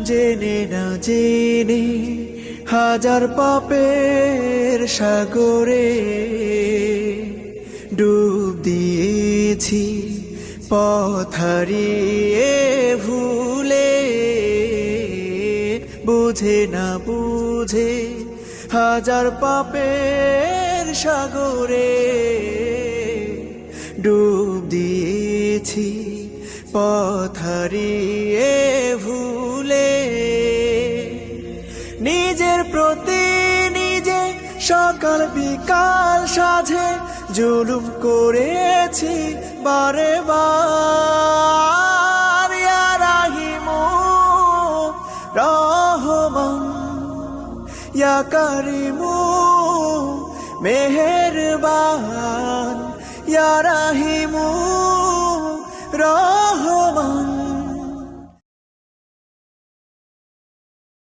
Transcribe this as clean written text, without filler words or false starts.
জেনে না জেনে হাজার পাপের সাগরে ডুব দিয়েছি, পথ হারিয়ে ভুলে। বুঝে না বুঝে হাজার পাপের সাগরে ডুব দিয়েছি, পথ হারিয়ে ভুলে। নিজের প্রতি নিজে সকাল বিকাল সাঝে জুলুম করেছি বারে বার। ইয়া রাহিমু রহমান, ইয়া কারিমু মেহেরবান, ইয়া রাহিমু